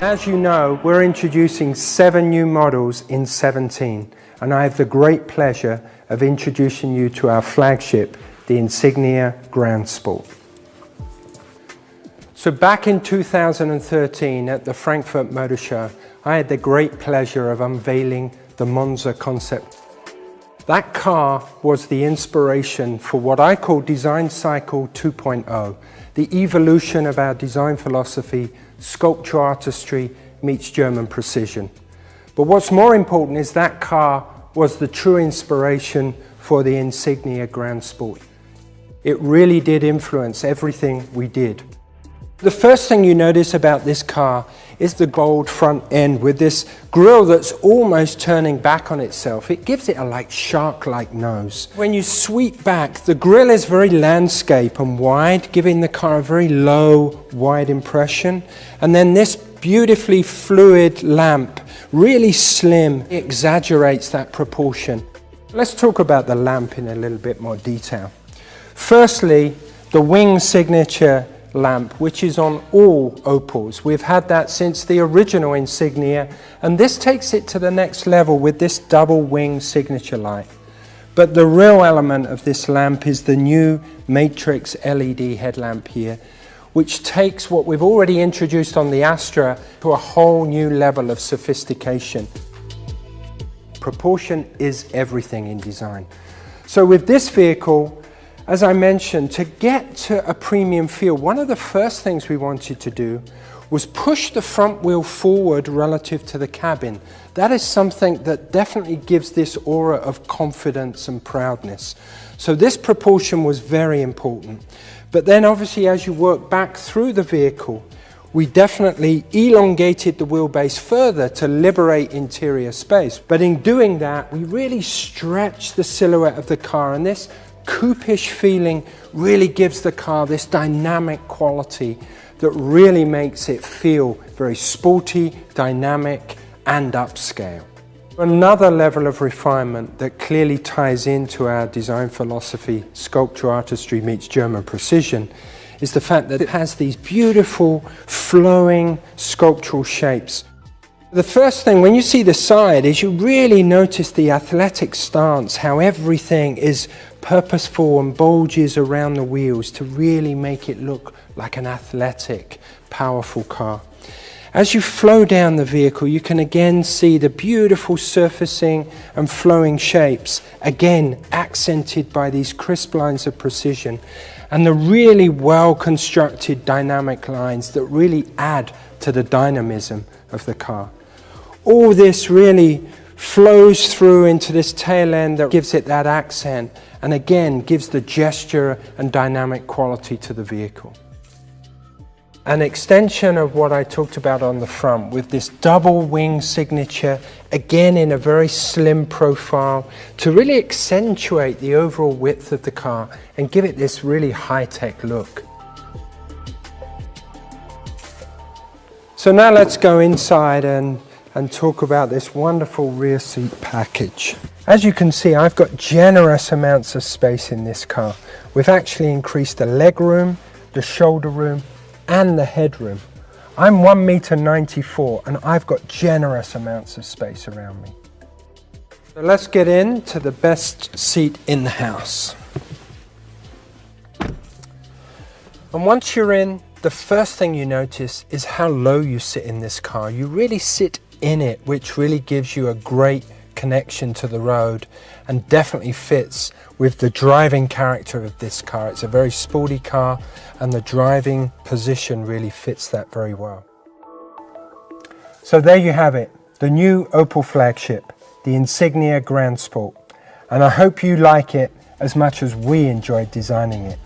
as you know, we're introducing 7 new models in 17, and I have the great pleasure of introducing you to our flagship, the Insignia Ground Sport. So back in 2013 at the Frankfurt Motor Show, I had the great pleasure of unveiling the Monza concept. That car was the inspiration for what I call Design Cycle 2.0, the evolution of our design philosophy, sculpture artistry meets German precision. But what's more important is that car was the true inspiration for the Insignia Ground Sport. It really did influence everything we did. The first thing you notice about this car is the gold front end with this grille that's almost turning back on itself. It gives it a shark-like nose. When you sweep back, the grille is very landscape and wide, giving the car a very low, wide impression. And then this beautifully fluid lamp, really slim, exaggerates that proportion. Let's talk about the lamp in a little bit more detail. Firstly, the wing signature lamp, which is on all Opels. We've had that since the original Insignia, and this takes it to the next level with this double wing signature light. But the real element of this lamp is the new Matrix LED headlamp here, which takes what we've already introduced on the Astra to a whole new level of sophistication. Proportion is everything in design. So with this vehicle, as I mentioned, to get to a premium feel, one of the first things we wanted to do was push the front wheel forward relative to the cabin. That is something that definitely gives this aura of confidence and proudness. So this proportion was very important. But then obviously as you work back through the vehicle, we definitely elongated the wheelbase further to liberate interior space. But in doing that, we really stretched the silhouette of the car, and this coupe-ish feeling really gives the car this dynamic quality that really makes it feel very sporty, dynamic, and upscale. Another level of refinement that clearly ties into our design philosophy, sculpture artistry meets German precision, is the fact that it has these beautiful, flowing sculptural shapes. The first thing when you see the side is you really notice the athletic stance, how everything is purposeful and bulges around the wheels to really make it look like an athletic, powerful car. As you flow down the vehicle, you can again see the beautiful surfacing and flowing shapes, again accented by these crisp lines of precision, and the really well-constructed dynamic lines that really add to the dynamism of the car. All this really flows through into this tail end that gives it that accent, and again gives the gesture and dynamic quality to the vehicle. An extension of what I talked about on the front with this double wing signature, again in a very slim profile, to really accentuate the overall width of the car and give it this really high-tech look. So now let's go inside and talk about this wonderful rear seat package. As you can see, I've got generous amounts of space in this car. We've actually increased the leg room, the shoulder room, and the headroom. I'm 1.94 m and I've got generous amounts of space around me. So let's get into the best seat in the house. And once you're in, the first thing you notice is how low you sit in this car. You really sit in it, which really gives you a great connection to the road and definitely fits with the driving character of this car. It's a very sporty car and the driving position really fits that very well. So there you have it, the new Opel flagship, the Insignia Ground Sport. And I hope you like it as much as we enjoyed designing it.